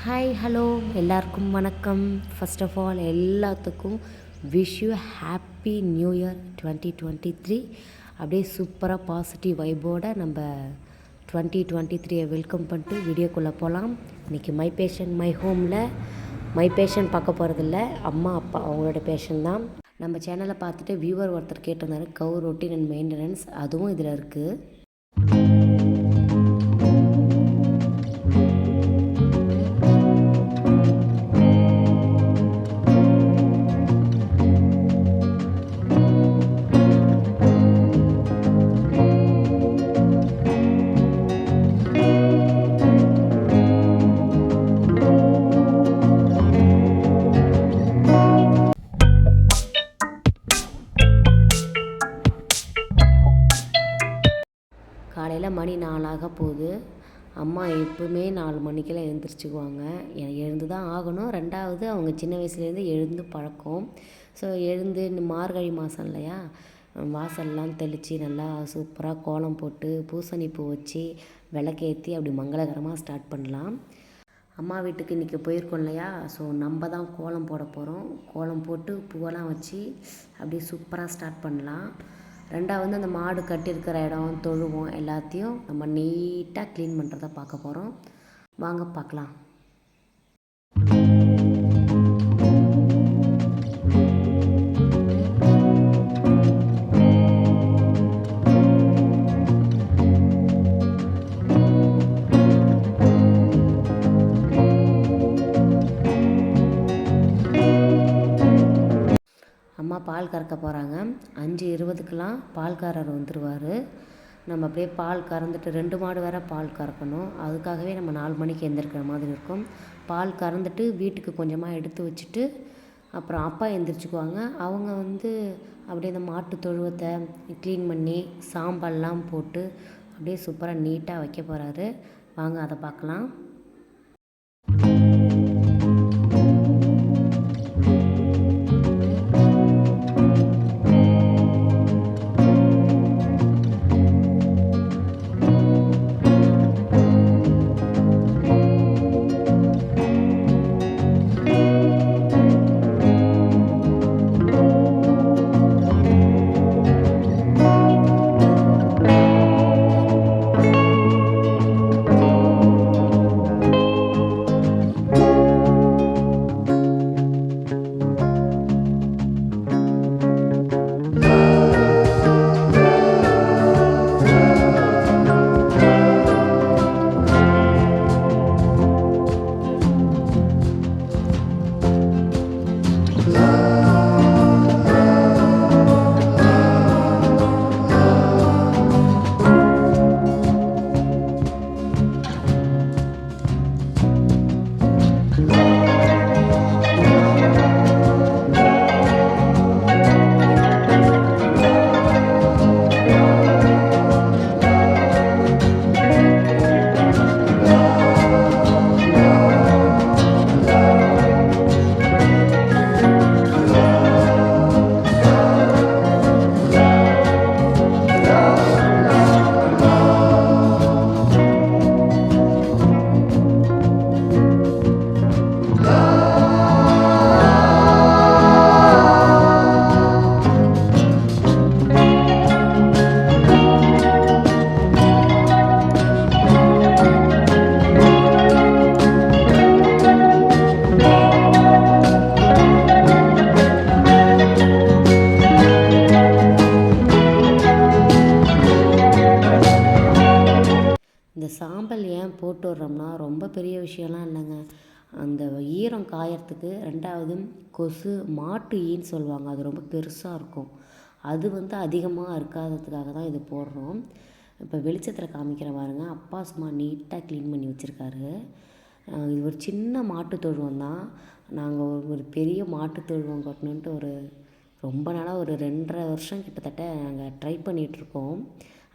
Hi hello எல்லாருக்கும் வணக்கம். First of all எல்லாத்துக்கும் wish you happy new year 2023. அப்படியே சூப்பராக பாசிட்டிவ் வைபோட நம்ம 2023 வெல்கம் பண்ணிட்டு வீடியோக்குள்ளே போகலாம். இன்றைக்கி மை பேஷண்ட் மை ஹோமில் மை பேஷண்ட் பார்க்க போகிறதில்ல, அம்மா அப்பா அவங்களோட பேஷண்ட் தான். நம்ம சேனலை பார்த்துட்டு வியூவர் ஒருத்தர் கேட்டிருந்தாரு கவு ரொட்டீன் அண்ட் மெயின்டெனன்ஸ், அதுவும் இதில் இருக்குது. காலையில் மணி 4 போகுது. அம்மா எப்பவுமே 4 மணிக்கெல்லாம் எழுந்திரிச்சிக்குவாங்க. எழுந்து தான் ஆகணும். ரெண்டாவது அவங்க சின்ன வயசுலேருந்து எழுந்து பழக்கம். ஸோ எழுந்து இந்த மார்கழி மாதம் இல்லையா, வாசல்லாம் தெளித்து நல்லா சூப்பராக கோலம் போட்டு பூசணி பூ வச்சு விளக்கேற்றி அப்படி மங்களகரமாக ஸ்டார்ட் பண்ணலாம். அம்மா வீட்டுக்கு இன்றைக்கி போயிருக்கோம் இல்லையா, ஸோ நம்ம தான் கோலம் போட போகிறோம். கோலம் போட்டு பூவெல்லாம் வச்சு அப்படியே சூப்பராக ஸ்டார்ட் பண்ணலாம். ரெண்டாவது அந்த மாடு கட்டியிருக்கிற இடம் தொழுவோம் எல்லாத்தையும் நம்ம நீட்டாக க்ளீன் பண்ணுறத பார்க்க போகிறோம். வாங்க பார்க்கலாம். அம்மா பால் கறக்க போகிறாங்க. 5:20க்கெலாம் பால்காரர் வந்துடுவார். நம்ம அப்படியே பால் கறந்துட்டு 2 மாடு வேறு பால் கறக்கணும். அதுக்காகவே நம்ம 4 மணிக்கு எழுந்திருக்கிற மாதிரி இருக்கும். பால் கறந்துட்டு வீட்டுக்கு கொஞ்சமாக எடுத்து வச்சுட்டு அப்புறம் அப்பா எழுந்திரிச்சிக்குவாங்க. அவங்க அப்படியே இந்த மாட்டு தொழுவத்தை க்ளீன் பண்ணி சாம்பல்லாம் போட்டு அப்படியே சூப்பராக நீட்டாக வைக்க போகிறாரு. வாங்க அதை பார்க்கலாம். இந்த சாம்பல் ஏன் போட்டு விட்றோம்னா ரொம்ப பெரிய விஷயம்லாம் இல்லைங்க. அந்த ஈரம் காயறதுக்கு. ரெண்டாவது கொசு மாட்டு ஈன்னு சொல்லுவாங்க, அது ரொம்ப பெருசாக இருக்கும். அது அதிகமாக இருக்காததுக்காக தான் இது போடுறோம். இப்போ வெளிச்சத்தில் காமிக்கிற பாருங்க, அப்பா சும்மா நீட்டாக க்ளீன் பண்ணி வச்சுருக்காரு. இது ஒரு சின்ன மாட்டு தொழுவம் தான். நாங்கள் ஒரு பெரிய மாட்டு தொழுவம் கட்டணுன்ட்டு ரொம்ப நாளாக ஒரு 2.5 வருஷம் கிட்டத்தட்ட நாங்கள் ட்ரை பண்ணிகிட்ருக்கோம்.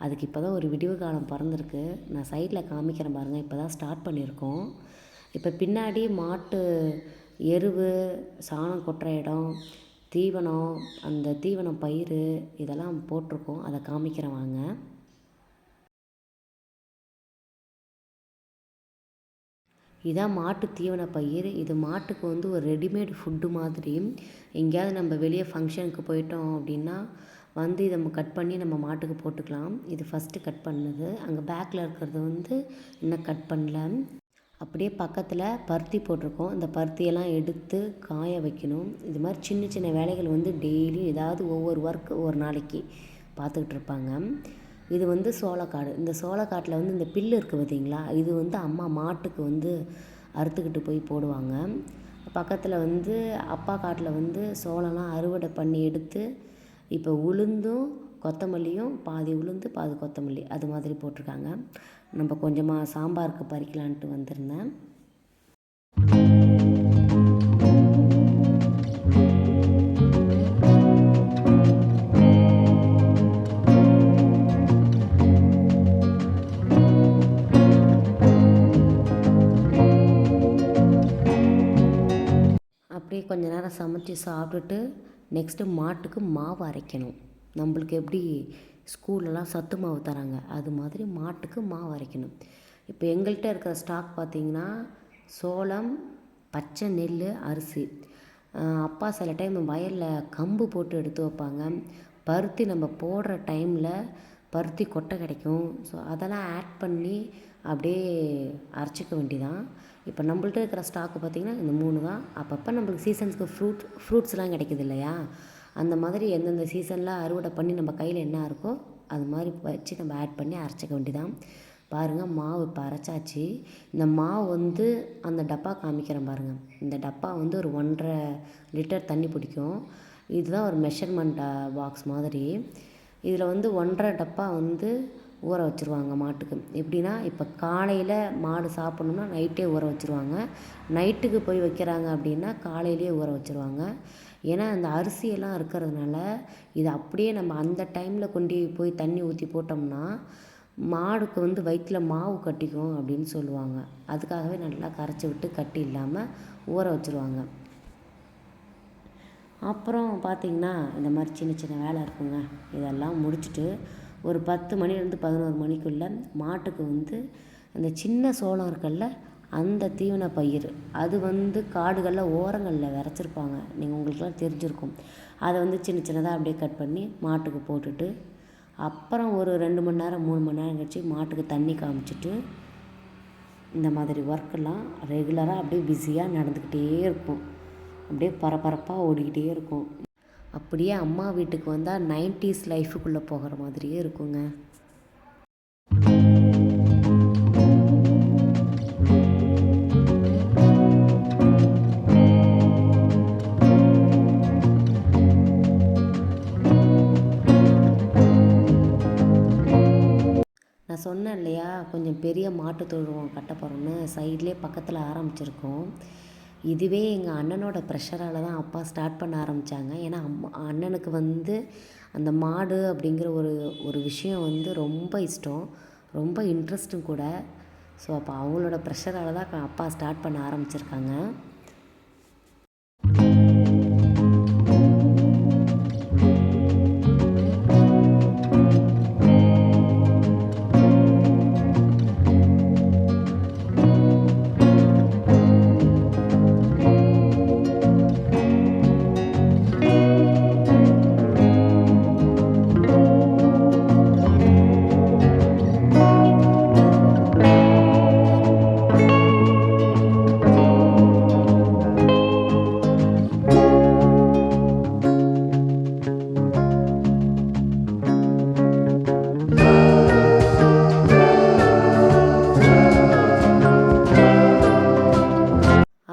அதுக்கு இப்போ தான் ஒரு விடிவு காலம் பிறந்திருக்கு. நான் சைடில் காமிக்கிறேன் பாருங்கள், இப்போ தான் ஸ்டார்ட் பண்ணியிருக்கோம். இப்போ பின்னாடி மாட்டு எருவு சாணம் கொட்டுற இடம், தீவனம், அந்த தீவனம் பயிர் இதெல்லாம் போட்டிருக்கோம். அதை காமிக்கிறேன் வாங்க. இதான் மாட்டு தீவன பயிர். இது மாட்டுக்கு வந்து ஒரு ரெடிமேட் ஃபுட்டு மாதிரி. எங்கேயாவது நம்ம வெளியே ஃபங்க்ஷனுக்கு போயிட்டோம் அப்படின்னா வந்து இதை நம்ம கட் பண்ணி நம்ம மாட்டுக்கு போட்டுக்கலாம். இது ஃபஸ்ட்டு கட் பண்ணது. அங்கே பேக்கில் இருக்கிறது வந்து இன்னும் கட் பண்ணல. அப்படியே பக்கத்தில் பருத்தி போட்டிருக்கோம். இந்த பருத்தியெல்லாம் எடுத்து காய வைக்கணும். இது மாதிரி சின்ன சின்ன வேலைகள் வந்து டெய்லி ஏதாவது ஒவ்வொரு ஒர்க் ஒரு நாளைக்கு பார்த்துக்கிட்டு இருப்பாங்க. இது வந்து சோளக்காடு. இந்த சோளக்காட்டில் வந்து இந்த பில்லு இருக்குது பார்த்தீங்களா, இது வந்து அம்மா மாட்டுக்கு வந்து அறுத்துக்கிட்டு போய் போடுவாங்க. பக்கத்தில் வந்து அப்பா காட்டில் வந்து சோளம்லாம் அறுவடை பண்ணி எடுத்து இப்போ உளுந்தும் கொத்தமல்லியும் பாதி உளுந்து பாதி கொத்தமல்லி அது மாதிரி போட்டிருக்காங்க. நம்ம கொஞ்சமாக சாம்பாருக்கு பறிக்கலான்ட்டு வந்திருந்தேன். அப்படியே கொஞ்ச நேரம் சமைச்சு சாப்பிட்டுட்டு நெக்ஸ்ட்டு மாட்டுக்கு மாவு அரைக்கணும். நம்மளுக்கு எப்படி ஸ்கூல்லலாம் சத்து மாவு தராங்க அது மாதிரி மாட்டுக்கு மாவு அரைக்கணும். இப்போ எங்கள்கிட்ட இருக்கிற ஸ்டாக் பார்த்திங்கன்னா சோளம், பச்சை நெல், அரிசி. அப்பா சில டைம் வயலில் கம்பு போட்டு எடுத்து வைப்பாங்க. பருத்தி நம்ம போடுற டைமில் பருத்தி கொட்டை கிடைக்கும். ஸோ அதெல்லாம் ஆட் பண்ணி அப்படியே அரைச்சிக்க வேண்டிதான். இப்போ நம்மள்ட்ட இருக்கிற ஸ்டாக்கு பார்த்திங்கன்னா இந்த 3 தான். அப்பப்போ நம்மளுக்கு சீசன்ஸ்க்கு ஃப்ரூட்ஸ்லாம் கிடைக்கிது இல்லையா, அந்த மாதிரி எந்தெந்த சீசனில் அறுவடை பண்ணி நம்ம கையில் என்ன இருக்கோ அது மாதிரி வச்சு நம்ம ஆட் பண்ணி அரைச்சிக்க வேண்டிதான். பாருங்கள், மாவு இப்போ அரைச்சாச்சு. இந்த மாவு வந்து அந்த டப்பா காமிக்கிறேன் பாருங்கள். இந்த டப்பா வந்து ஒரு 1.5 லிட்டர் தண்ணி பிடிக்கும். இதுதான் ஒரு மெஷர்மெண்ட் பாக்ஸ் மாதிரி. இதில் வந்து 1.5 டப்பா வந்து ஊற வச்சுருவாங்க மாட்டுக்கு. எப்படின்னா இப்போ காலையில் மாடு சாப்பிட்ணுன்னா நைட்டே ஊற வச்சுருவாங்க. நைட்டுக்கு போய் வைக்கிறாங்க அப்படின்னா காலையிலேயே ஊற வச்சுருவாங்க. ஏன்னா அந்த அரிசியெல்லாம் இருக்கிறதுனால இது அப்படியே நம்ம அந்த டைமில் கொண்டு போய் தண்ணி ஊற்றி போட்டோம்னா மாடுக்கு வந்து வயிற்றில் மாவு கட்டிக்கும் அப்படின்னு சொல்லுவாங்க. அதுக்காகவே நல்லா கரைச்சி விட்டு கட்டி இல்லாமல் ஊற வச்சுருவாங்க. அப்புறம் பார்த்திங்கன்னா இந்த மாதிரி சின்ன சின்ன வேலை இருக்குங்க. இதெல்லாம் முடிச்சுட்டு ஒரு 10 மணிலேருந்து 11 மணிக்குள்ளே மாட்டுக்கு வந்து அந்த சின்ன சோளம் இருக்குல்ல, அந்த தீவன பயிர் அது வந்து காடுகளில் ஓரங்களில் விரைச்சிருப்பாங்க. உங்களுக்குலாம் தெரிஞ்சிருக்கும். அதை வந்து சின்ன சின்னதாக அப்படியே கட் பண்ணி மாட்டுக்கு போட்டுட்டு அப்புறம் ஒரு 2 மணி நேரம் 3 மணி நேரம் கழிச்சு மாட்டுக்கு தண்ணி காமிச்சிட்டு இந்த மாதிரி ஒர்க்கெல்லாம் ரெகுலராக அப்படியே பிஸியாக நடந்துக்கிட்டே இருக்கும். அப்படியே பரபரப்பாக ஓடிக்கிட்டே இருக்கும். அப்படியே அம்மா வீட்டுக்கு வந்தால் 90s லைஃபுக்குள்ளே போகிற மாதிரியே இருக்குங்க. நான் சொன்னேன் இல்லையா, கொஞ்சம் பெரிய மாட்டு தொழுவம் கட்ட போகிறோன்னு சைட்லேயே பக்கத்தில் ஆரம்பிச்சிருக்கோம். இதுவே எங்கள் அண்ணனோட ப்ரெஷரால் தான் அப்பா ஸ்டார்ட் பண்ண ஆரம்பித்தாங்க. ஏன்னா அண்ணனுக்கு வந்து அந்த மாடு அப்படிங்கிற ஒரு விஷயம் வந்து ரொம்ப இஷ்டம், ரொம்ப இன்ட்ரெஸ்ட்டும் கூட. ஸோ அப்போ அவங்களோட ப்ரெஷரால் தான் அப்பா ஸ்டார்ட் பண்ண ஆரம்பிச்சிருக்காங்க.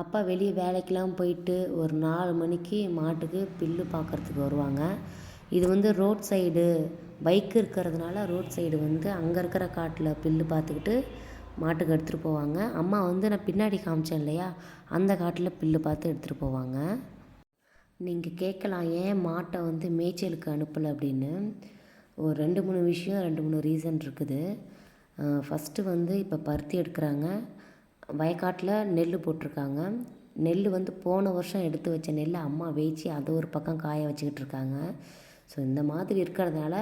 அப்பா வெளியே வேலைக்கெலாம் போயிட்டு ஒரு 4 மணிக்கு மாட்டுக்கு புல்லு பார்க்குறதுக்கு வருவாங்க. இது வந்து ரோட் சைடு பைக் இருக்கிறதுனால ரோட் சைடு வந்து அங்கே இருக்கிற காட்டில் புல்லு பார்த்துக்கிட்டு மாட்டுக்கு எடுத்துகிட்டு போவாங்க. அம்மா வந்து நான் பின்னாடி காமிச்சேன் இல்லையா, அந்த காட்டில் புல்லு பார்த்து எடுத்துகிட்டு போவாங்க. நீங்கள் கேட்கலாம், ஏன் மாட்டை வந்து மேய்ச்சலுக்கு அனுப்பலை அப்படின்னு. ஒரு 2-3 விஷயம், 2-3 ரீசன் இருக்குது. ஃபஸ்ட்டு வந்து இப்போ பருத்தி எடுக்கிறாங்க. வயக்காட்டில் நெல் போட்டிருக்காங்க. நெல் வந்து போன வருஷம் எடுத்து வச்ச நெல்லை அம்மா வேய்ச்சி அதை ஒரு பக்கம் காய வச்சுக்கிட்டு இருக்காங்க. ஸோ இந்த மாதிரி இருக்கிறதுனால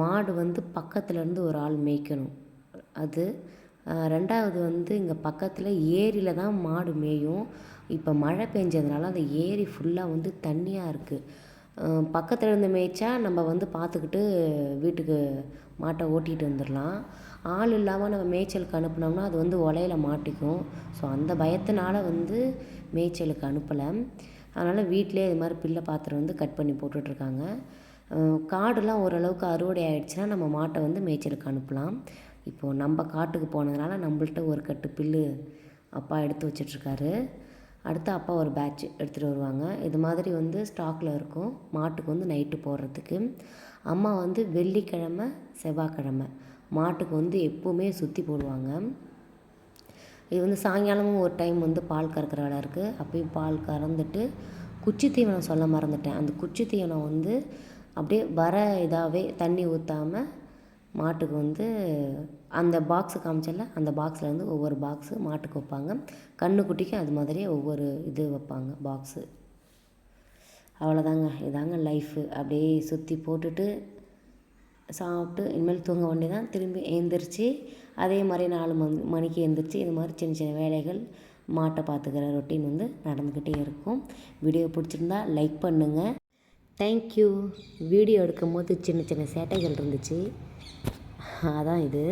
மாடு வந்து பக்கத்துலேருந்து ஒரு ஆள் மேய்க்கணும். அது ரெண்டாவது வந்து இங்கே பக்கத்தில் ஏரியில் தான் மாடு மேயும். இப்போ மழை பெஞ்சதுனால அந்த ஏரி ஃபுல்லாக வந்து தண்ணியாக இருக்குது. பக்கத்தில் இருந்து மேய்ச்சா நம்ம வந்து பார்த்துக்கிட்டு வீட்டுக்கு மாட்டை ஓட்டிகிட்டு வந்துடலாம். ஆள் இல்லாமல் நம்ம மேய்ச்சலுக்கு அனுப்புனோம்னா அது வந்து உலையில மாட்டிக்கும். ஸோ அந்த பயத்தினால வந்து மேய்ச்சலுக்கு அனுப்பலை. அதனால் வீட்டிலே இது மாதிரி பிள்ளை பாத்திரம் வந்து கட் பண்ணி போட்டுட்ருக்காங்க. காடுலாம் ஓரளவுக்கு அறுவடை ஆகிடுச்சுன்னா நம்ம மாட்டை வந்து மேய்ச்சலுக்கு அனுப்பலாம். இப்போது நம்ம காட்டுக்கு போனதுனால நம்மள்ட்ட ஒரு கட்டு புல்லு அப்பா எடுத்து வச்சிட்ருக்காரு. அடுத்து அப்பா ஒரு பேட்ச் எடுத்துகிட்டு வருவாங்க. இது மாதிரி வந்து ஸ்டாக்கில் இருக்கும் மாட்டுக்கு வந்து நைட்டு போடுறதுக்கு. அம்மா வந்து வெள்ளிக்கிழமை செவ்வாய்க்கிழமை மாட்டுக்கு வந்து எப்போவுமே சுற்றி போடுவாங்க. இது வந்து சாயங்காலமும் ஒரு டைம் வந்து பால் கறக்கிற வேலை இருக்குது. அப்பயும் பால் கறந்துட்டு குச்சி தீவனம் சொல்ல மறந்துட்டேன். அந்த குச்சி தீவனம் வந்து அப்படியே வர இதாகவே தண்ணி ஊற்றாமல் மாட்டுக்கு வந்து அந்த பாக்ஸு காமிச்சல அந்த பாக்ஸில் வந்து ஒவ்வொரு பாக்ஸு மாட்டுக்கு வைப்பாங்க. கன்றுக்குட்டிக்கு அது மாதிரியே ஒவ்வொரு இது வைப்பாங்க பாக்ஸு. அவ்வளோதாங்க, இதாங்க லைஃபு. அப்படியே சுற்றி போட்டுட்டு சாப்பிட்டு இனிமேல் தூங்க வேண்டியதான். திரும்பி எழுந்திரிச்சி அதே மாதிரி 4 மணிக்கு எழுந்திரிச்சி இது மாதிரி சின்ன சின்ன வேலைகள் மாட்டை பார்த்துக்கிற ரொட்டீன் வந்து நடந்துக்கிட்டே இருக்கும். வீடியோ பிடிச்சிருந்தா லைக் பண்ணுங்கள். தேங்க்யூ. வீடியோ எடுக்கும் போது சின்ன சின்ன சேட்டைகள் இருந்துச்சு, அதான் இது.